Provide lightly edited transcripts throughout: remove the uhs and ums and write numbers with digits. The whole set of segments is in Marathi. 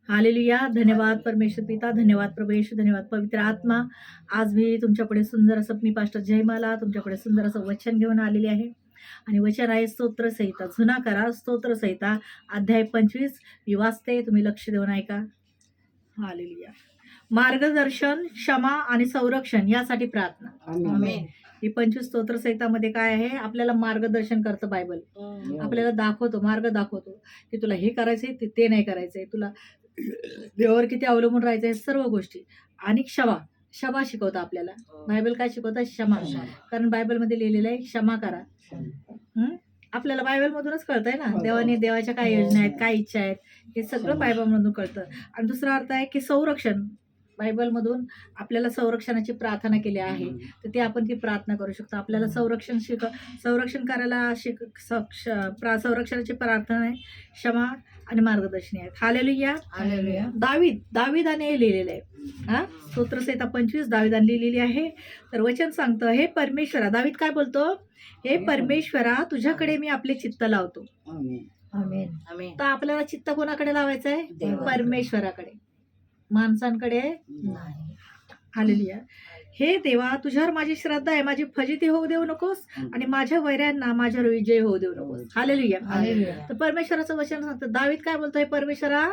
हालेलुया. धन्यवाद परमेश्वर पिता, धन्यवाद प्रभू येशू, धन्यवाद पवित्र आत्मा. आज मी तुमच्यापुढे सुंदर असं मी पास्टर जयमाला तुमच्याकडे सुंदर असं वचन घेऊन आलेले आहे. आणि वचन आहे स्तोत्रसंहिता, जुना करार स्तोत्रसंहिता अध्याय 25. मी वाचते, तुम्ही लक्ष देऊन ऐका. हालेलुया. मार्गदर्शन, क्षमा आणि संरक्षण यासाठी प्रार्थना. आमेन. ही 25 स्तोत्रसंहितामध्ये काय आहे, आपल्याला मार्गदर्शन करतं बायबल. आपल्याला दाखवतो, मार्ग दाखवतो की तुला हे करायचंय, ते नाही करायचंय, तुला देवावर किती अवलंबून राहायचंय, सर्व गोष्टी. आणि क्षमा, क्षमा शिकवतं आपल्याला. बायबल काय शिकवतं? क्षमा. कारण बायबलमध्ये लिहिलेलं आहे क्षमा करा. आपल्याला बायबलमधूनच कळतंय ना, देवाने देवाच्या काय योजना आहेत, काय इच्छा आहेत, हे सगळं बायबलमधून कळतं. आणि दुसरा अर्थ आहे की संरक्षण. बायबलमधून आपल्याला संरक्षणाची प्रार्थना केली आहे, तर ते आपण ती प्रार्थना करू शकतो. आपल्याला संरक्षण करायला संरक्षणाची प्रार्थना आहे, क्षमा आणि मार्गदर्शनी आहेत. हालेलुया. दाविदाने हे लिहिलेलं आहे. स्तोत्रसंहिता 25 दाविदाने लिहिलेली आहे. तर वचन सांगतं, हे परमेश्वरा, दावीद काय बोलतो? हे परमेश्वरा, तुझ्याकडे मी आपले चित्त लावतो. आमेन. तर आपल्याला चित्त कोणाकडे लावायचं आहे? देवाकडे. परमेश्वराकडे, माणसांकडे नाही. हालेलुया. हे देवा, तुझ्यावर माझी श्रद्धा आहे, माझी फजिती होऊ देऊ नकोस आणि माझ्या वैऱ्यांना माझ्यावर विजय होऊ देऊ नकोस. हालेलुया. तर परमेश्वराचं वचन सांगतं. दावीद काय बोलतोय? परमेश्वरा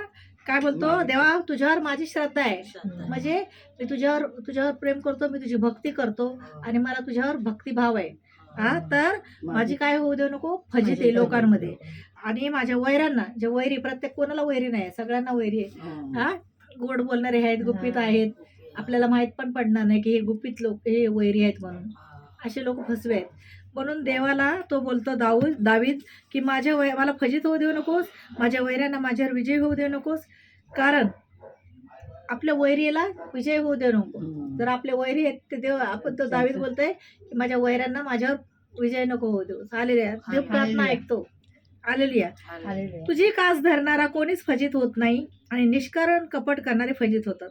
काय बोलतो? देवा, तुझ्यावर माझी श्रद्धा आहे, म्हणजे मी तुझ्यावर प्रेम करतो, मी तुझी भक्ती करतो आणि मला तुझ्यावर भक्तिभाव आहे. तर माझी काय होऊ देऊ नको? फजिती लोकांमध्ये. आणि माझ्या वैरांना, जे वैरी, प्रत्येक कोणाला वैरी नाही, सगळ्यांना वैरी आहे. गोड बोलणारे आहेत, गुपित आहेत, आपल्याला माहित पण पडणार नाही की हे गुपित लोक, हे वैरी आहेत म्हणून. असे लोक फसवे आहेत. म्हणून देवाला तो बोलतो दावीद की मला फजित होऊ देऊ नकोस, माझ्या वैऱ्यांना माझ्यावर विजय होऊ देऊ नकोस. कारण आपल्या वैरीला विजय होऊ देऊ नको. जर आपले वैरी आहेत ते देव, आपण तो दावीद बोलतोय की माझ्या वैऱ्यांना माझ्यावर विजय नको होऊ देऊ. हालेलुया. देव प्रार्थना ऐकतो. हालेलुया. तुझी कास धरणारा कोणीच फजित होत नाही आणि निष्कारण कपट करणारे फजित होतात.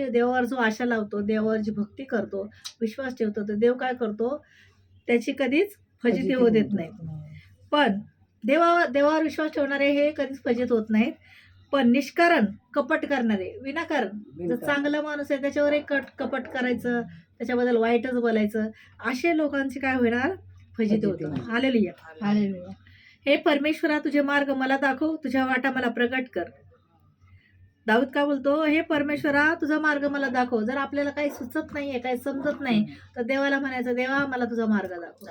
देवावर जो आशा लावतो, देवावर जी भक्ती करतो, विश्वास ठेवतो, तर देव काय करतो? त्याची कधीच फजिती होऊ देत नाही. पण देवावर विश्वास ठेवणारे हे कधीच फजित होत नाहीत. पण निष्कारण कपट करणारे, विनाकारण, जर चांगला माणूस आहे त्याच्यावर एक कपट करायचं, त्याच्याबद्दल वाईटच बोलायचं, असे लोकांची काय होणार? फजिती होतं. हालेलुया. हे परमेश्वरा, तुझे मार्ग मला दाखव, तुझ्या वाटा मला प्रगट कर. दाऊद काय बोलतो? हे परमेश्वरा, तुझा मार्ग मला दाखव. जर आपल्याला काही सुचत नाहीये, काही समजत नाही, तर देवाला म्हणायचं, देवा, मला तुझा मार्ग दाखव.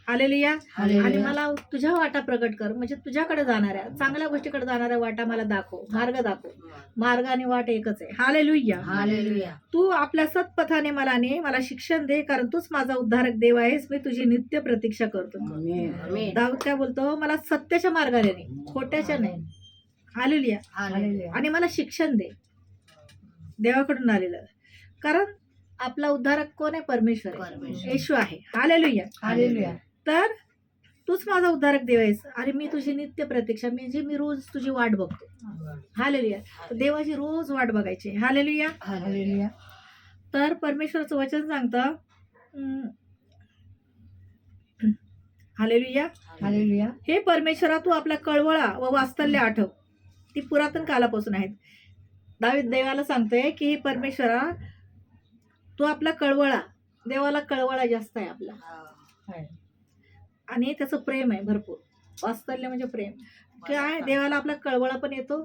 हालेलुया. आणि मला तुझ्या वाटा प्रगट कर, म्हणजे तुझ्याकडे जाणाऱ्या, चांगल्या गोष्टीकडे जाणाऱ्या वाटा मला दाखव, मार्ग दाखव. मार्ग आणि वाट एकच आहे. हालेलुया. तू आपल्या सत्पथाने मला ने, मला शिक्षण दे, कारण तूच माझा उद्धारक देव आहेस, मी तुझी नित्य प्रतीक्षा करतो. दाऊद काय बोलतो? मला सत्याच्या मार्गाने नाही, खोट्याच्या नाही. हालेलुया. आणि मला शिक्षण दे, देवाकडून आलेलं. कारण आपला उद्धारक कोण आहे? परमेश्वर, येशू आहे. हालेलुया. तर तूच माझा उद्धारक देव आहेस आणि मी तुझी नित्य प्रतीक्षा, म्हणजे मी रोज तुझी वाट बघतो. हालेलुया. तर देवाची रोज वाट बघायची. हालेलुया. तर परमेश्वराचं वचन सांगतं, हालेलुया. हे परमेश्वरा, तू आपला कळवळा व वात्सल्य आठव, ती पुरातन कालापासून आहेत. दावीद देवाला सांगतोय की हे परमेश्वरा, तू आपला कळवळा, देवाला कळवळा जास्त आहे आपला, आणि त्याचं प्रेम आहे भरपूर. वात्सल्य म्हणजे प्रेम. काय? देवाला आपला कळवळा पण येतो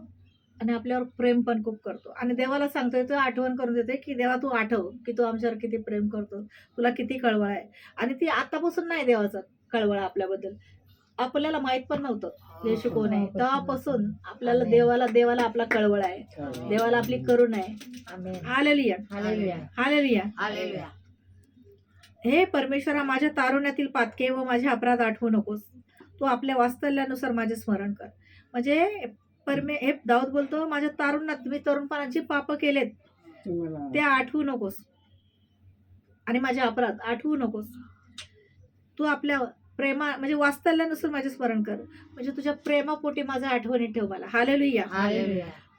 आणि आपल्यावर प्रेम पण खूप करतो. आणि देवाला सांगतोय, तो आठवण करून देतोय की देवा, तू आठव की तू आमच्यावर किती प्रेम करतो, तुला किती कळवळा आहे. आणि ती आतापासून नाही देवाचा कळवळा आपल्याबद्दल, आपल्याला माहित पण नव्हतं येशू कोण आहे, तेव्हापासून आपल्याला देवाला आपला कळवळा आहे, देवाला आपली करुणा आहे. हालेलुया. हे परमेश्वरा, माझ्या तारुण्यातील पातके व माझे अपराध आठवू नकोस, तू आपल्या वात्सल्यानुसार माझे स्मरण कर. म्हणजे हे दाऊद बोलतो, माझ्या तारुण्यात मी तरुणपणाची पाप केलेत, ते आठवू नकोस, आणि माझे अपराध आठवू नकोस. तू आपल्या म्हणजे वात्सल्यानुसार माझे स्मरण कर, म्हणजे तुझ्या प्रेमापोटी माझ्या आठवणीत ठेव मला. हालेलुया.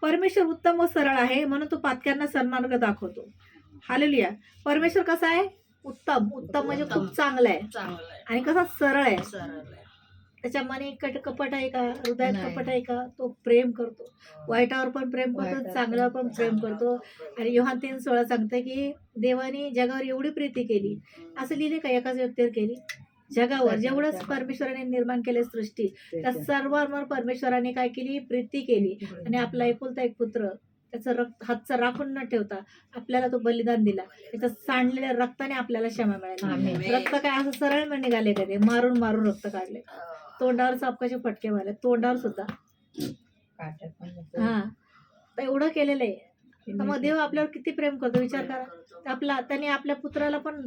परमेश्वर उत्तम व सरळ आहे, म्हणून तो पातक्यांना सन्मार्ग दाखवतो. हालेलुया. परमेश्वर कसा आहे? उत्तम म्हणजे खूप चांगला आहे, आणि कसा? सरळ आहे. त्याच्या मनी कपट आहे का, हृदयात नाही. कपट आहे का, तो प्रेम करतो. वाईटावर पण प्रेम करतो, वाईटावर चांगल्यावर पण पण प्रेम करतो. आणि योहान 3:16 सांगतं की देवाने जगावर एवढी प्रीती केली, असं लिहिले का एकाच व्यक्तीवर केली, जगावर जेवढंच परमेश्वराने निर्माण केले सृष्टी, त्या सर्वांवर परमेश्वराने काय केली, प्रीती केली. आणि आपला एकुलता एक पुत्र त्याचं रक्त हातचं राखून न ठेवता आपल्याला तो बलिदान दिला. त्याच्या सांडलेल्या रक्ताने आपल्याला क्षमा मिळाली. आमेन. रक्त काय असं सरळ म्हणे निघाले का ते, मारून मारून रक्त काढले, तोंडावर चापकाचे फटके मारले, तोंडावर सुद्धा. काट्यात पण होतं. हा, तर एवढं केलेलं आहे. तर मग देव आपल्यावर किती प्रेम करतो विचार करा. त्याने आपल्या पुत्राला पण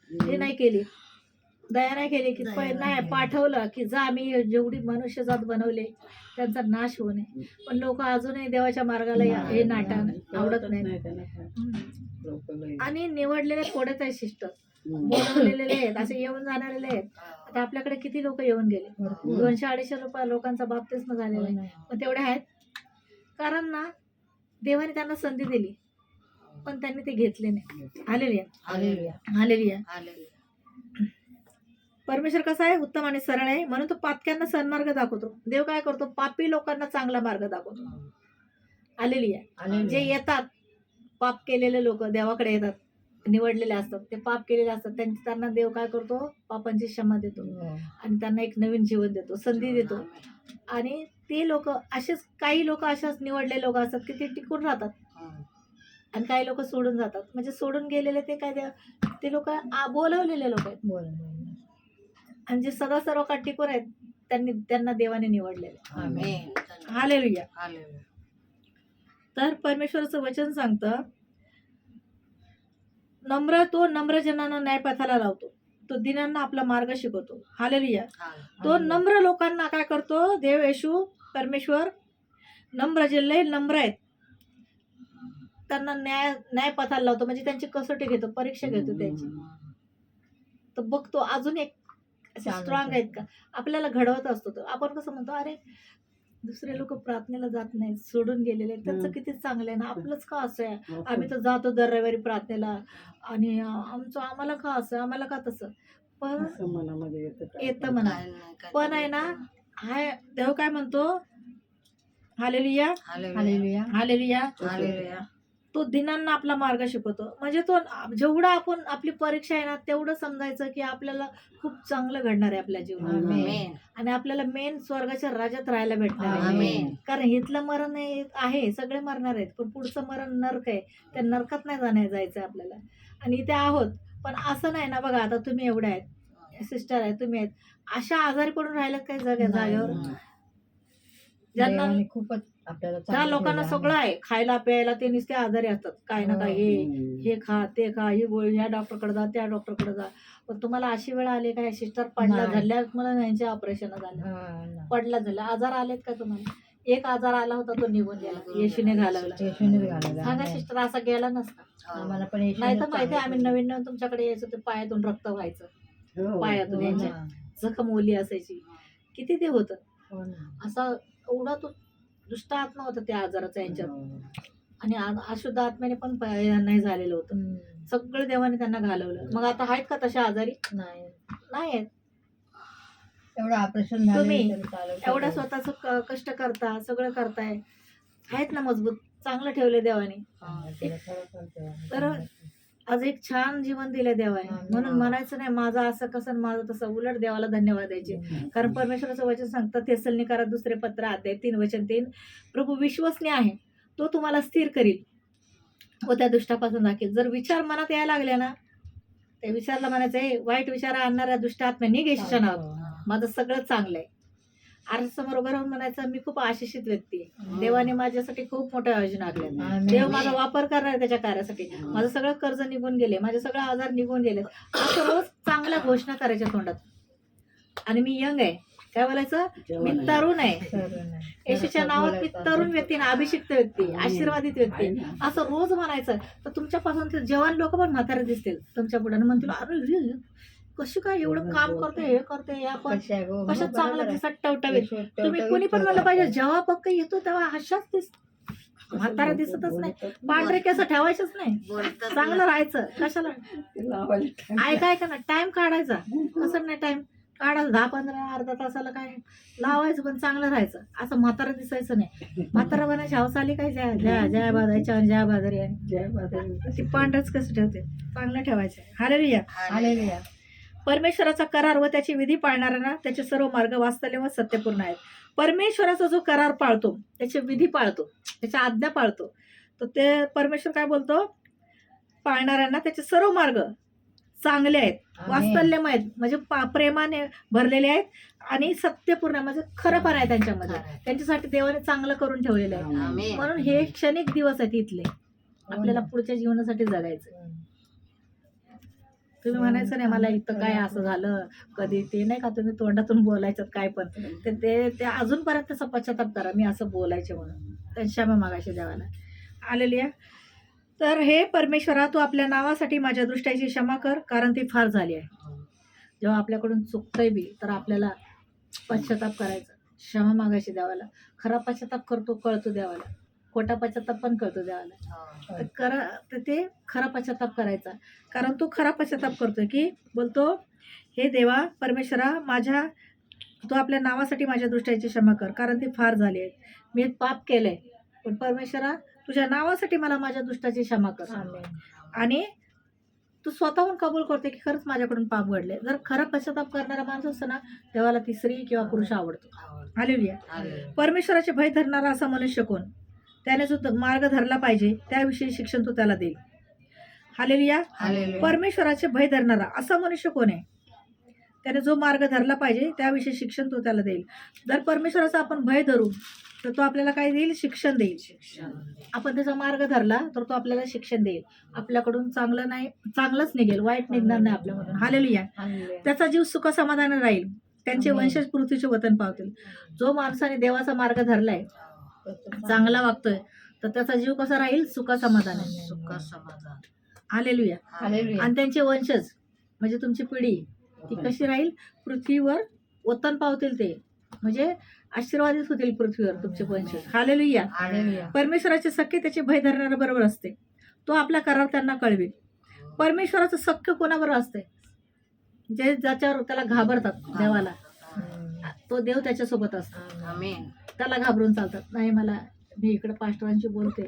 हे नाही केली, दया नाही केली की नाही पाठवलं की जा, आम्ही जेवढी मनुष्यजात बनवले त्यांचा नाश होऊ नये. पण लोक अजूनही देवाच्या मार्गाला हे नाटक आवडत नाही. आणि निवडलेले थोडेच आहे शिष्ट, बोलवलेले आहेत, असे येऊन जाणारे आहेत. आता आपल्याकडे किती लोक येऊन गेले, 200-250 लोकांचा बाप्तिस्म झालेला आहे. पण तेवढे आहेत कारण ना देवाने त्यांना संधी दिली, पण त्यांनी ते घेतले नाही. Hallelujah, hallelujah. हालेलुया. हालेलुया. परमेश्वर कसा आहे, उत्तम आणि सरळ आहे, म्हणून तो पापक्यांना सन्मार्ग दाखवतो. देव काय करतो, पापी लोकांना चांगला मार्ग दाखवतो. हालेलुया. हालेलुया. जे येतात पाप केलेले लोक देवाकडे येतात, निवडलेले असतात, ते पाप केलेले असतात, त्यांना देव काय करतो, पापांची क्षमा देतो आणि त्यांना एक नवीन जीवन देतो, संधी देतो. आणि ते लोक असेच, काही लोक अशाच निवडलेले लोक असतात की ते टिकून राहतात आणि काही लोक सोडून जातात. म्हणजे सोडून गेलेले ते काय, ते लोक बोलवलेले लोक आहेत. बोल. आणि जे सदा सर्व काळ टिकून आहेत त्यांना देवाने निवडलेले. आमेन. हालेलुया. हालेलुया. तर परमेश्वराचं वचन सांगतं, तो नम्र जनांना न्यायपथाला लावतो, तो दिनांना आपला मार्ग शिकवतो. हालेलुया. तो नम्र लोकांना काय करतो, देव येशू परमेश्वर नम्र, जे लय नम्र आहेत त्यांना न्यायपथाला लावतो. म्हणजे त्यांची कसोटी घेतो, परीक्षा घेतो त्यांची. तर बघतो अजून एक स्ट्रॉंग आहेत का, आपल्याला घडवत असतो. तो आपण कसं म्हणतो, अरे दुसरे लोक प्रार्थनेला जात नाहीत, सोडून गेलेले, त्यांचं किती चांगलं आहे ना, आपलंच का असं आहे, आम्ही तर जातो दर रविवारी प्रार्थनेला आणि आम्हाला का असं, आम्हाला का तसं. पण येतं म्हणा, पण आहे ना, हाय देव काय म्हणतो, हालेलुया, हालेलुया. हालेलुया. हालेलुया. तो दिनांना आपला मार्ग शिकवतो. म्हणजे तो जेवढं आपण आपली परीक्षा आहे ना, तेवढं समजायचं की आपल्याला खूप चांगलं घडणार आहे आपल्या जीवनात. आमेन. आणि आपल्याला मेन स्वर्गाच्या राज्यात राहायला भेटणार आहे. आमेन. कारण इथलं मरण आहे, सगळे मरणार आहेत, पण पुढचं मरण नरक आहे, त्या नरकात नाही जायचं आपल्याला. आणि इथे आहोत, पण असं नाही ना. बघा आता तुम्ही एवढे आहेत, सिस्टर आहेत, तुम्ही आहेत, अशा आजारी पडून राहिल्यात काही जागेवर, ज्यांना देवाने खूपच आपल्याला त्या चांगलं लोकांना ठेवलं. सगळं आहे, खायला प्यायला ते नुसते आजारी असतात, काय ना काय, हे खा ते खा, ही गोळी, ह्या डॉक्टरकडे जा, त्या डॉक्टरकडे जा. पण तुम्हाला अशी वेळ आली काय, सिस्टर पडला नाही. झाल्या, मला यांचे ऑपरेशन झालं, हा ना. पडला झाला, आजार आलेत का तुम्हाला? एक आजार आला होता, तो निघून गेला, येशूने घालवला. येशूनेच घालवलं. सांगा आमेन. सिस्टर, असा गेला नसता. आम्हाला पण येशूनेच नाही तर माहिती, आम्ही चांगलं नवीन तुमच्याकडे यायचो, ते पायातून रक्त व्हायचं, पायातून ठेवलं. यांच्या हो ना. जखम ओली असायची, किती ते होतं. हो ना. असा एवढा तो दुष्ट आत्मा होता त्या आजाराचा यांच्यात. आणि अशुद्ध आत्म्याने पण नाही झालेलं होतं. सगळं देवाने त्यांना घालवलं. मग आता आहेत का तशा आजारी? नाही नाही आहेत. एवढं ऑपरेशन तुम्ही झालं एवढा स्वतःच कष्ट करता, सगळं करताय, आहेत ना मजबूत, चांगलं ठेवले देवाने. तर आज एक छान जीवन दिलं देवाने, म्हणून म्हणायचं नाही माझं असं कसं आणि माझं तसं. उलट देवाला धन्यवाद द्यायचे. कारण परमेश्वराचं वचन सांगतं, थेसलोनिकरात 2 पत्र अध्याय 3 वचन 3, प्रभू विश्वसनीय आहे, तो तुम्हाला स्थिर करील व त्या दुष्टापासून राखील. जर विचार मनात यायला लागले ना, त्या विचारला म्हणायचं, वाईट विचार आणणाऱ्या दुष्ट आत्म्या निघ येशूच्या नावात, माझं सगळं चांगलं आहे. आरशासमोर उभं राहून म्हणायचं, मी खूप आशिषित व्यक्ती आहे, देवाने माझ्यासाठी खूप मोठं आयोजन आखलं, देव माझा वापर करणार आहे त्याच्या कार्यासाठी, माझं सगळं कर्ज निघून गेले, माझे सगळे आजार निघून गेले, असं रोज चांगल्या घोषणा करायच्या तोंडात. आणि मी यंग आहे, काय बोलायचं, मी तरुण आहे, येशूच्या नावात मी तरुण व्यक्ती ना, अभिषिक्त व्यक्ती, आशीर्वादित व्यक्ती, असं रोज म्हणायचं. तर तुमच्यापासून जवान लोक पण म्हातारे दिसतील तुमच्या पुढे, म्हणतील अरे कशी काय एवढं काम करते, हे करते, या पण कशा चांगलं दिसत टवटवीत. तुम्ही कोणी पण म्हणलं पाहिजे, जेव्हा पक्क येतो तेव्हा अशाच म्हातारा दिसतच नाही, पांढरे केस ठेवायचंच नाही, चांगलं राहायचं. कशाला ऐकाय का ना, टाइम काढायचा, कसं नाही टाइम काढा 10-15 अर्धा तासाला काय लावायचं, पण चांगलं राहायचं. असं म्हातारा दिसायचं नाही. म्हातारा बनायची हौस आली काय, जय जय जय बाजायच्या आणि जय बाजारी आहे. जय माता ती पांढरच कसं ठेवते, चांगलं ठेवायचं. हालेलुया. हालेलुया. परमेश्वराचा करार व त्याची विधी पाळणाऱ्यांना त्याचे सर्व मार्ग वास्तव्य व सत्यपूर्ण आहेत. परमेश्वराचा जो करार पाळतो, त्याचे विधी पाळतो, त्याच्या आज्ञा पाळतो, तर ते परमेश्वर काय बोलतो, पाळणाऱ्यांना त्याचे सर्व मार्ग चांगले आहेत, आमेन. वास्तल्यमय आहेत, म्हणजे प्रेमाने भरलेले आहेत आणि सत्यपूर्ण म्हणजे खरं पण आहे त्यांच्यामध्ये. त्यांच्यासाठी देवाने चांगलं करून ठेवलेलं आहे. आमेन. म्हणून हे क्षणिक दिवस आहेत इथले, आपल्याला पुढच्या जीवनासाठी जगायचं. तुम्ही म्हणायचं नाही मला इथं काय असं झालं कधी, ते नाही का तुम्ही तोंडातून बोलायचं काय पण, ते अजूनपर्यंत त्याचा पश्चाताप करा, मी असं बोलायचे म्हणून त्यांची क्षमा मागायची देवाला. आलेली आहे. तर हे परमेश्वरा, तू आपल्या नावासाठी माझ्या दृष्टाची क्षमा कर, कारण ती फार झाली आहे. जेव्हा आपल्याकडून चुकतंय बी तर आपल्याला पश्चाताप करायचा, क्षमा मागायची देवाला. खरा पश्चाताप करतो कळतो देवाला, खोटा पश्चाताप पण कळतो देवाला. तर ते खरा पश्चाताप करायचा, कारण तू खरा पश्चाताप करतोय की बोलतो, हे देवा परमेश्वरा, तू आपल्या नावासाठी माझ्या दृष्टाची क्षमा कर, कारण ती फार झाली आहे. मी पाप केलंय, पण परमेश्वरा तुझ्या नावासाठी मला माझ्या दुष्टाची क्षमा कर. आणि तू स्वतःहून कबूल करते की खरंच माझ्याकडून पाप घडले. जर खरा पश्चाताप करणारा माणूस असतो ना, देवाला ती स्त्री किंवा पुरुष आवडतो. हालेलुया. परमेश्वराचे भय धरणारा असा मनुष्य कोण, त्याने जो मार्ग धरला पाहिजे त्याविषयी शिक्षण तू त्याला देईल. हालेलुया. परमेश्वराचे भय धरणारा असा मनुष्य कोण आहे, त्याने जो मार्ग धरला पाहिजे त्याविषयी शिक्षण तो त्याला देईल. जर परमेश्वराचा आपण भय धरू तर तो आपल्याला काय देईल, शिक्षण देईल. आपण त्याचा मार्ग धरला तर तो आपल्याला शिक्षण देईल. आपल्याकडून चांगलंच निघेल, वाईट निघणार नाही आपल्यामधून. हालेलुया. त्याचा जीव सुख समाधान राहील, त्यांचे वंशज पृथ्वीचे वतन पावतील. जो माणसाने देवाचा मार्ग धरलाय, चांगला वागतोय, तर त्याचा जीव कसा राहील, सुख समाधान. हालेलुया. आणि त्यांचे वंशज म्हणजे तुमची पिढी ती कशी राहील, पृथ्वीवर वतन पावतील, ते म्हणजे आशीर्वादित होतील पृथ्वीवर तुमचे वंशज. हालेलुया. परमेश्वराचे सख्य त्याचे भय धरणाऱ्या बरोबर असते, तो आपला करार त्यांना कळवेल. परमेश्वराचं सख्य कोणाबरोबर असते, जे ज्याच्यावर त्याला घाबरतात देवाला, तो देव त्याच्यासोबत असतो. त्याला घाबरून चालतात. नाही मी इकडे पास्टरांशी बोलते,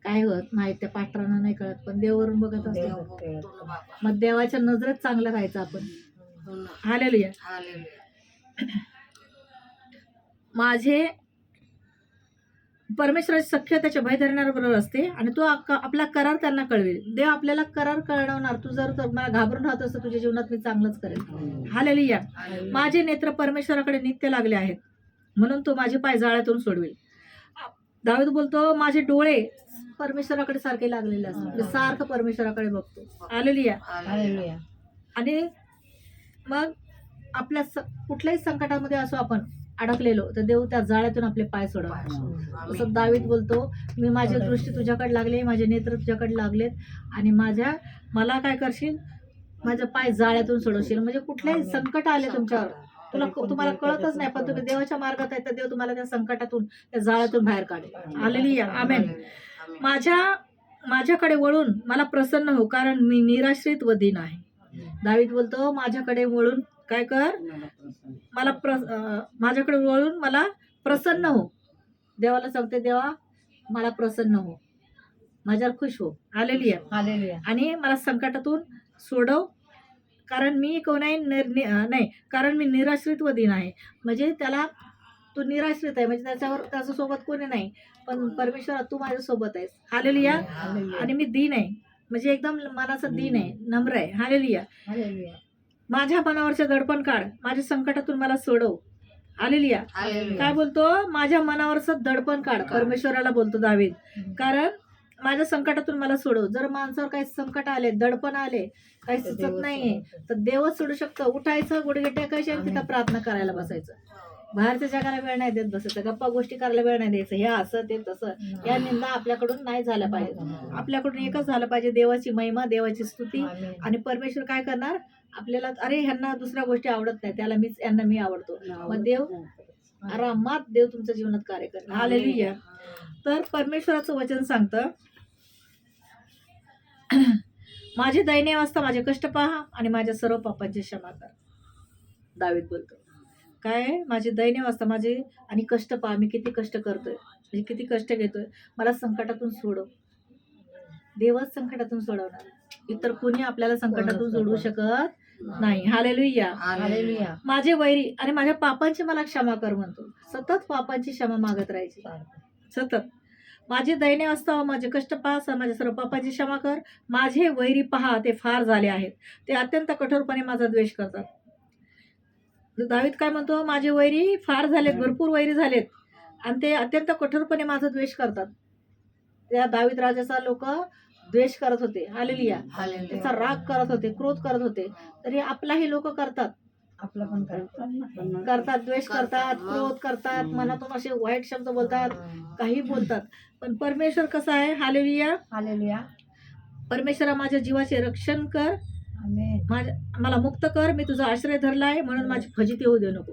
काय होत नाही त्या पास्टरांना नाही कळत, पण देवावरून बघत असतो. मग देवाच्या नजरेत चांगलं राहायचं आपण. हालेलुया. माझे परमेश्वराचे सख्य त्याच्या भय धरणाऱ्या बरोबर असते आणि तो आपला करार त्यांना कळवेल. देव आपल्याला करार कळवणार. तू जर मला घाबरून राहत असतं, तुझ्या जीवनात मी चांगलंच करेल. हालेलुया. माझे नेत्र परमेश्वराकडे नित्य लागले आहेत, म्हणून तो माझे पाय जाळ्यातून सोडवेल. दावीद बोलतो, माझे डोळे परमेश्वराकडे सारखे लागलेले असतात, मी सारखं परमेश्वराकडे बघतो. हालेलुया. आणि मग आपल्या कुठल्याही संकटामध्ये असो आपण अडकलेलो, तर देव त्या जाळ्यातून आपले पाय सोडवतो. असं दावीद बोलतो, मी माझी दृष्टी तुझ्याकडे लागली, माझे नेत्र तुझ्याकडे लागलेत, आणि मला काय करशील, माझे पाय जाळ्यातून सोडवशील. म्हणजे कुठल्याही संकट आले तुमच्यावर, तुम्हाला कळतच नाही, पण तुम्ही देवाच्या मार्गात आहे, तर देव तुम्हाला त्या संकटातून, त्या जाळ्यातून बाहेर काढेल. हालेलुया. आमेन. माझ्याकडे वळून मला प्रसन्न हो, कारण मी निराश्रित व दीन आहे. दावीद बोलतो, माझ्याकडे वळून काय कर, माझ्याकडे वळून मला प्रसन्न हो. देवाला सांगते, देवा मला प्रसन्न हो, माझ्यावर खुश हो. हालेलुया. आणि मला संकटातून सोडव, कारण मी नाही, कारण मी निराश्रित व दीन आहे. म्हणजे त्याला तू निराश्रित आहे, म्हणजे त्याच्या सोबत कोणी नाही, पण परमेश्वर तू माझ्या सोबत आहेस. हालेलुया. आणि मी दीन आहे, म्हणजे एकदम मनाचं दीन आहे, नम्र आहे. हालेलुया. माझ्या मनावरचे दडपण काढ, माझ्या संकटातून मला सोडव. हालेलुया. काय बोलतो, माझ्या मनावरचं दडपण काढ, परमेश्वराला बोलतो दावीद, कारण माझ्या संकटातून मला सोडव. जर माणसावर काही संकट आले, दडपण आले, काही सुचत नाहीये, तर देवच सोडू शकतो. उठायचं, गुडघे टेकायचे आणि तिथं प्रार्थना करायला बसायचं. बाहेरच्या जगाला वेळ नाही देत बसायचं, गप्पा गोष्टी करायला वेळ नाही द्यायचं. हे असं ते तसं, या निंदा आपल्याकडून नाही झाल्या पाहिजे. आपल्याकडून एकच झालं पाहिजे, देवाची महिमा, देवाची स्तुती. आणि परमेश्वर काय करणार, आपल्याला अरे ह्यांना दुसऱ्या गोष्टी आवडत नाही, यांना मी आवडतो, मग देव आरामात तुमच्या जीवनात कार्य करणार. हालेलुया. तर परमेश्वराचं वचन सांगतं, माझी दयनीय अवस्था, माझे कष्ट पहा आणि माझ्या सर्व पापांची क्षमा कर. दावीद बोलतो. काय माझी दैन्य अवस्था माझे आणि कष्ट पहा, मी किती कष्ट करतोय, म्हणजे किती कष्ट घेतोय, मला संकटातून सोडव. देवच संकटातून सोडवणार, इतर कोणी आपल्याला संकटातून सोडवू शकत नाही. हालेलुया. हालेलुया. माझे वैरी आणि माझ्या पापांची मला क्षमा कर म्हणतो. सतत पापांची क्षमा मागत राहायची, सतत. माझी दैन्य अवस्था, माझे कष्ट पहा, माझ्या सर्व पापांची क्षमा कर. माझे वैरी पहा, ते फार झाले आहेत, ते अत्यंत कठोरपणे माझा द्वेष करतात. दावीद काय म्हणतो, माझे वैरी फार झालेत, भरपूर वैरी झालेत आणि ते अत्यंत कठोरपणे माझा द्वेष करतात. त्या दावीद राजाचा लोक द्वेष करत होते. हालेलुया. त्याचा राग करत होते, क्रोध करत होते. तरी आपलाही लोक करतात, आपलं पण करतात, द्वेष करतात, क्रोध करतात, मनातून असे वाईट शब्द बोलतात, काही बोलतात. पण परमेश्वर कसा आहे? हालेलुया. हालेलुया. परमेश्वरा, माझ्या जीवाचे रक्षण कर, आमेन. मला मुक्त कर. मी तुझा आश्रय धरलाय, म्हणून माझी फजिती होऊ देऊ नको.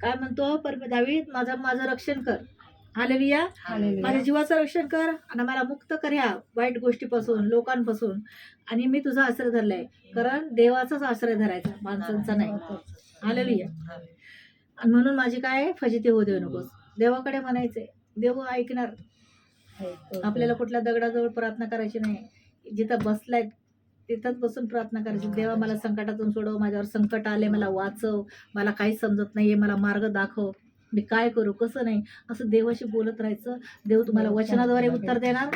काय म्हणतो दावीद? माझं रक्षण कर. हालेलुया. हालेलुया. माझ्या जीवाचं रक्षण कर आणि मला मुक्त कर ह्या वाईट गोष्टीपासून, लोकांपासून. आणि मी तुझा आश्रय धरलाय, कारण देवाचाच आश्रय धरायचा, माणसांचा नाही. हालेलुया. आणि म्हणून माझी काय फजिती होऊ देऊ नकोस. देवाकडे म्हणायचंय, देव ऐकणार. आपल्याला कुठल्या दगडाजवळ प्रार्थना करायची नाही, जिथं बसलाय तिथंच बसून प्रार्थना करायची. देवा, मला संकटातून सोडव, माझ्यावर संकट आले, मला वाचव, मला काही समजत नाहीये, मला मार्ग दाखव, मी काय करू, कसं नाही, असं देवाशी बोलत राहायचं. देव तुम्हाला वचनाद्वारे उत्तर देणार.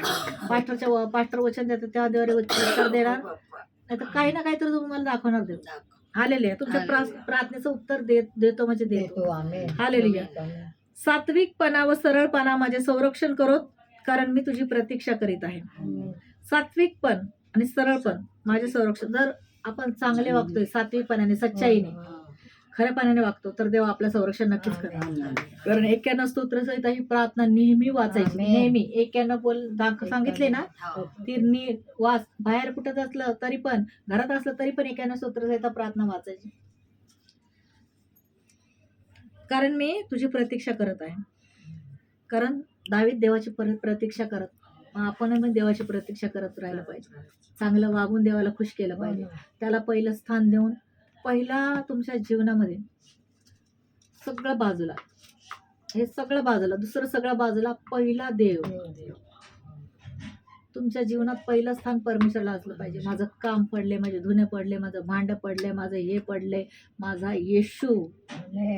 पास्टर वचन देतात त्याद्वारे उत्तर देणार, नाही तर काही ना काहीतरी तुम्हाला दाखवणार देव. हालेलुया. तुमच्या प्रार्थनेचं उत्तर देतो म्हणजे देतो. हालेलुया. सात्विकपणा व सरळपणा माझे संरक्षण करो, कारण मी तुझी प्रतीक्षा करीत आहे. सात्विकपण आणि सरळपण माझे संरक्षण. जर आपण चांगले वागतोय, सात्विकपणाने, सच्चाईने, खऱ्यापणाने वागतो, तर देव आपलं संरक्षण नक्कीच करणार. कारण 91 स्तोत्रसहित ही प्रार्थना नेहमी वाचायची, नेहमी 91 सांगितले ना, ती वाच. बाहेर कुठं असलं तरी पण, घरात असलं तरी पण 91 स्तोत्रसहित प्रार्थना वाचायची. कारण मी तुझी प्रतीक्षा करत आहे. कारण दावीद देवाची प्रतीक्षा करत, आपण पण देवाची प्रतीक्षा करत राहिलं पाहिजे. चांगलं वागून देवाला खुश केलं पाहिजे. त्याला पहिलं स्थान देऊन, पहिला तुमच्या जीवनामध्ये सगळं बाजूला, हे सगळं बाजूला, दुसरं सगळं बाजूला, पहिला देव. तुमच्या जीवनात पहिलं स्थान परमेश्वरला असलं पाहिजे. माझं काम पडले, माझे धुणे पडले, माझं भांड पडले, माझं हे पडले, माझा येशू,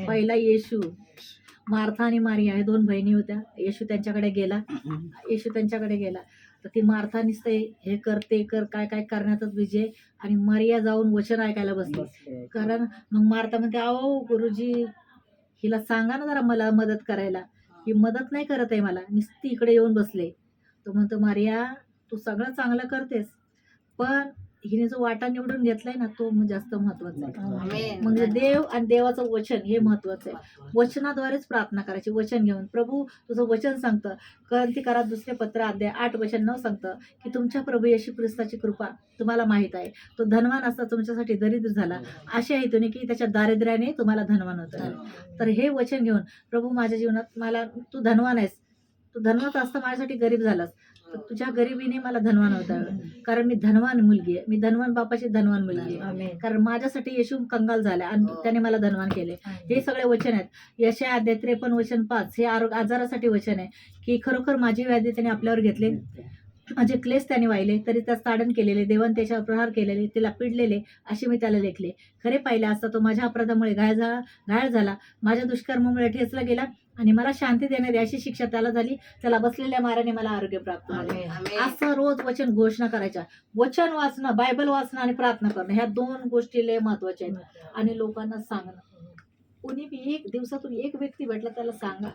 पहिला येशू. मार्था आणि मारिया हे 2 बहिणी होत्या. येशू त्यांच्याकडे गेला, तर ती मार्था नुसते हे कर, ते कर, काय काय करण्यातच विजय, आणि मारिया जाऊन वचन ऐकायला बसली. कारण मग मार्था म्हणते, अहो गुरुजी, हिला सांगा ना जरा मला मदत करायला, ही मदत नाही करत आहे मला, नुसती इकडे येऊन बसले. तो म्हणतो, मारिया, तू सगळं चांगलं करतेस, पण हिने जो वाटा निवडून घेतलाय ना, तो जास्त महत्वाचा आहे. म्हणजे देव आणि देवाचं वचन हे महत्वाचं आहे. वचनाद्वारेच प्रार्थना करायची, वचन घेऊन. प्रभू तुझं वचन सांगतं, क्रांतिकारात 2 पत्र अध्याय 8 सांगतं की तुमच्या प्रभू येशू ख्रिस्ताची कृपा तुम्हाला माहित आहे, तो धनवान असता तुमच्यासाठी दरिद्र झाला, अशा हेतूने की त्याच्या दारिद्र्याने तुम्हाला धनवान होतं. तर हे वचन घेऊन, प्रभू माझ्या जीवनात मला, तू धनवान आहेस, तू धनवान असता माझ्यासाठी गरीब झालास, तर तुझ्या गरिबीने मला धनवान होता, कारण मी धनवान मुलगी आहे, मी धनवान बापाची धनवान मुलगी आहे. कारण माझ्यासाठी येशू कंगाल झाला आणि त्याने मला धनवान केले. हे सगळे वचन आहेत. यशाया अध्याय 53:5 हे आजारासाठी वचन आहे की खरोखर माझी व्याधी त्याने आपल्यावर घेतले, माझे क्लेश त्याने वाहिले, तरी त्यास ताडण केलेले, देवान त्याच्यावर प्रहार केलेले, त्याला पिडलेले असे मी त्याला लेखले. खरे पाहिले असता तो माझ्या अपराधामुळे घायल झाला, माझ्या दुष्कर्मामुळे ठेचला गेला, आणि मला शांती देणारी अशी शिक्षा त्याला झाली, त्याला बसलेल्या माराने मला आरोग्य प्राप्त झाले. असं रोज वचन घोषणा करायच्या. वचन वाचणं, बायबल वाचणं आणि प्रार्थना करणं, ह्या 2 गोष्टी लय महत्वाच्या आहेत. आणि लोकांना सांगणं, कोणी बी दिवसातून एक व्यक्ती भेटला त्याला सांगा,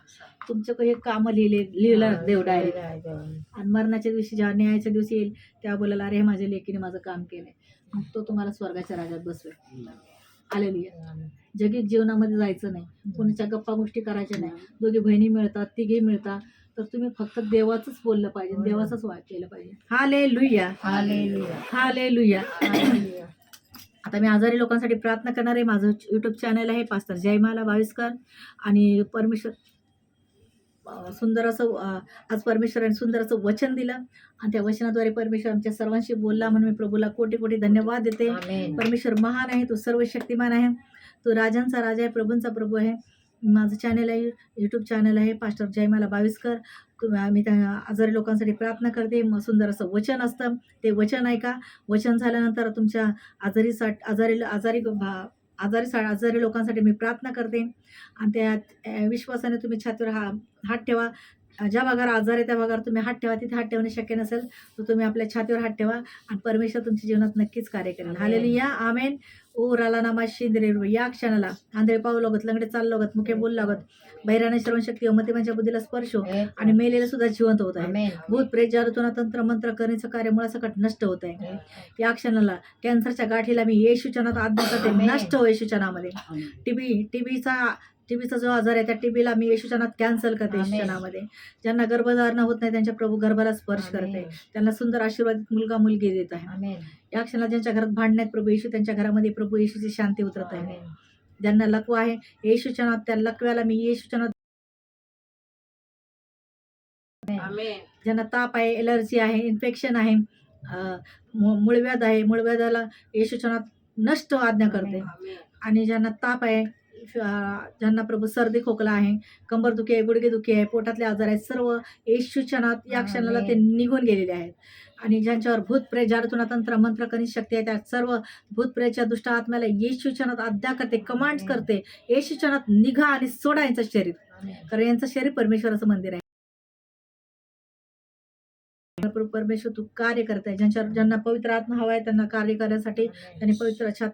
तुमचं हे काम लिहिलं देव डायरेक्ट. आणि मरणाच्या दिवशी, जेव्हा न्यायाच्या दिवशी येईल, तेव्हा बोलायला, अरे माझ्या लेकीने माझं काम केलंय, मग तो तुम्हाला स्वर्गाच्या राज्यात बसवेल. हालेलुया. जगीत जीवनामध्ये जायचं नाही, कोणाच्या गप्पा गोष्टी करायच्या नाही. 2 बहिणी मिळतात, 3 मिळतात, तर तुम्ही फक्त देवाचंच बोललं पाहिजे, देवाचंच केलं पाहिजे. हालेलुया. हालेलुया. हालेलुया. आता मी आजारी लोकांसाठी प्रार्थना करणार आहे. माझं यूट्यूब चॅनल आहे पास्टर जयमाला भाविस्कर. आणि परमेश्वर सुंदर असं आज परमेश्वराने सुंदर असं वचन दिलं, आणि त्या वचनाद्वारे परमेश्वर आमच्या सर्वांशी बोलला, म्हणून मी प्रभूला कोटी कोटी धन्यवाद देते. परमेश्वर महान आहे, तो सर्व शक्तिमान आहे. तो राजांचा राजा आहे, प्रभूंचा प्रभू आहे. माझं चॅनल आहे, यूट्यूब चॅनल आहे, पास्टर जयमाला बाविस्कर. मी त्या आजारी लोकांसाठी प्रार्थना करते. मग सुंदर असं वचन असतं, ते वचन ऐका. वचन झाल्यानंतर तुमच्या आजारी लोकांसाठी मी प्रार्थना करते आणि त्या विश्वासाने तुम्ही छातीवर हात ठेवा. ज्या भागावर आजार आहे त्या भागावर तुम्ही हात ठेवा. तिथे हात ठेवणे शक्य नसेल तर तुम्ही आपल्या छातीवर हात ठेवा आणि परमेश्वर तुमच्या जीवनात नक्कीच कार्य करेल. हालेलुया, आमेन. ओ राला नामा शिंदरे. या क्षणाला आंधळे पाहू लागत, लंगडे चालू लागत, मुखे बोल लागत, बहिराने श्रवणशक्ती व मतिमांच्या बुद्धीला स्पर्श हो आणि मेलेले सुद्धा जिवंत होत आहे. आमेन. भूत प्रेत जादूतोना तंत्र मंत्र करण्याचं कार्य मुळासकट नष्ट होत आहे. या क्षणाला कॅन्सरच्या गाठीला मी येशूच्या नावात आज्ञा करते, आमेन. नष्ट हो येशूच्या नावामध्ये. टीबीचा जो आजार आहे त्या टीबीला मी येशूच्या नावात कॅन्सल करते येशूच्या आमेन. नावामध्ये. ज्यांना गर्भधारणा होत नाही त्यांच्या प्रभू गर्भाला स्पर्श करते, आमेन. त्यांना सुंदर आशीर्वादित मुलगा मुलगी देत आहे. आमेन. या क्षणाला ज्यांच्या घरात भांडण आहेत प्रभू येशू त्यांच्या घरामध्ये प्रभू येशूची शांती उतरत आहे. आमेन. ज्यांना लकवा आहे येशूच्या नावात त्या लकव्याला मी येशूच्या नावात. ज्यांना ताप आहे, एलर्जी आहे, इन्फेक्शन आहे, मूळव्याध आहे, मूळव्याधाला येशूच्या नावात नष्ट आज्ञा करते. आणि ज्यांना ताप आहे, ज्यांना प्रभू सर्दी खोकला आहे, कंबरदुखी आहे, गुडघेदुखी आहे, पोटातले आजार आहेत, सर्व येशूच्या नावात या क्षणाला ते निघून गेलेले आहेत. आणि ज्यांच्यावर भूत प्रेत जादूटोना तंत्र मंत्र करण्याची शक्ती आहे त्या सर्व भूत प्रेतच्या दुष्ट आत्म्याला येशूच्या नावात आज्ञा करते, कमांड्स करते, येशूच्या नावात निघा आणि सोडा यांचं शरीर. आमेन. कारण यांचं शरीर परमेश्वराचं मंदिर आहे. परमेश्वर तू कार्य करताय. ज्यांना पवित्र आत्मा हवा आहे त्यांना कार्य करण्यासाठी त्यांनी पवित्र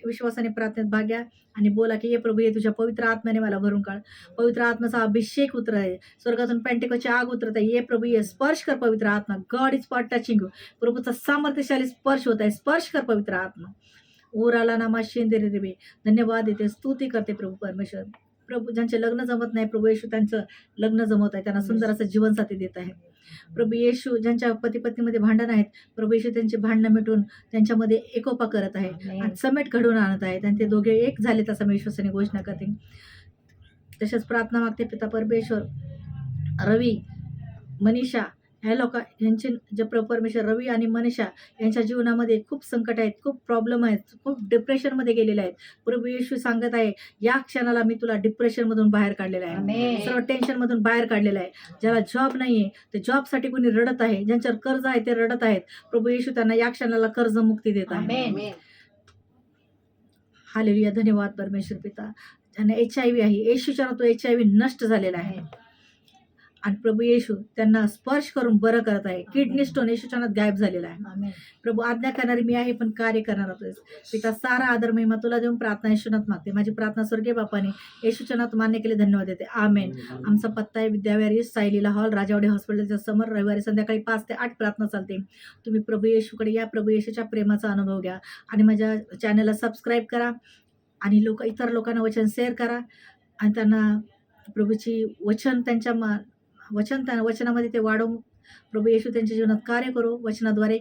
विश्वासाने प्रार्थनेत भाग घ्या आणि बोला की ये प्रभू, ये तुझ्या पवित्र आत्म्याने मला भरून काढ. पवित्र आत्म्याचा अभिषेक उतरत आहे, स्वर्गातून पेंटेकोची आग उतरत आहे. ये प्रभू, ये स्पर्श कर पवित्र आत्मा. God is for touching. प्रभूचा सामर्थ्यशाली स्पर्श होत आहे. स्पर्श कर पवित्र आत्मा. ओराला नामा शेंदेरे देवे. धन्यवाद देते, स्तुती करते प्रभू परमेश्वर. प्रभू ज्यांचे लग्न जमत नाही प्रभू येशू त्यांचं लग्न जमवत आहे, त्यांना सुंदर असं जीवनसाथी देत आहे. प्रभू येशू ज्यांच्या पती पत्नीमध्ये भांडण आहेत प्रभू येशू त्यांची भांडणं मिटून त्यांच्यामध्ये एकोपा करत आहे आणि समेट घडवून आणत आहेत आणि ते दोघे एक झाले तसं मी विश्वासाने घोषणा करते. तसेच प्रार्थना मागते पिता परमेश्वर, रवी, मनीषा यांचे जे परमेश्वर रवी आणि मनीषा यांच्या जीवनामध्ये खूप संकट आहेत, खूप प्रॉब्लेम आहेत, खूप डिप्रेशनमध्ये गेलेले आहेत. प्रभू येशू सांगत आहे या क्षणाला मी तुला डिप्रेशनमधून बाहेर काढलेलं आहे, आमेन. सर्व टेन्शनमधून बाहेर काढलेलं आहे. ज्याला जॉब नाही आहे ते जॉबसाठी कोणी रडत आहे, ज्यांच्यावर कर्ज आहे ते रडत आहेत, प्रभू येशू त्यांना या क्षणाला कर्जमुक्ती देत आहे. आमेन. हालेलुया, धन्यवाद परमेश्वर पिता. ज्यांना HIV आहे येशूच्या नावात तो HIV नष्ट झालेला आहे आणि प्रभू येशू त्यांना स्पर्श करून बरं करत आहे. किडनी स्टोन येशूच्या नावात गायब झालेला आहे. आमेन. प्रभू आज्ञा करणारी मी आहे पण कार्य करणार होतोस पिता. सारा आदर महिमा तुला देऊन प्रार्थना येशूनात मागते. माझी प्रार्थना स्वर्गीय बापाने येशूच्या नावात मान्य केले, धन्यवाद देते. आमेन. आमचा पत्ता आहे विद्याविहार सायलीला हॉल, राजावाडी हॉस्पिटलच्या समोर. रविवारी संध्याकाळी 5 ते 8 प्रार्थना चालते. तुम्ही प्रभू येशूकडे या, प्रभू येशूच्या प्रेमाचा अनुभव घ्या आणि माझ्या चॅनलला सबस्क्राईब करा आणि इतर लोकांना वचन शेअर करा आणि त्यांना प्रभूची वचन वचनामध्ये ते वाढवून प्रभू येशू त्यांच्या जीवनात कार्य करू. वचनाद्वारे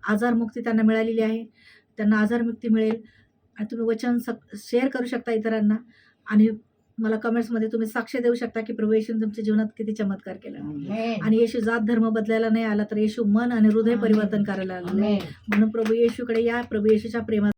आजारमुक्ती त्यांना मिळालेली आहे, त्यांना आजारमुक्ती मिळेल आणि तुम्ही वचन शेअर करू शकता इतरांना आणि मला कमेंट्समध्ये तुम्ही साक्ष देऊ शकता की प्रभू येशूने तुमच्या जीवनात किती चमत्कार केला. आमेन. आणि येशू जात धर्म बदलायला नाही आला तर येशू मन आणि हृदय परिवर्तन करायला आला. आमेन. म्हणून प्रभू येशूकडे या, प्रभू येशूच्या प्रेमात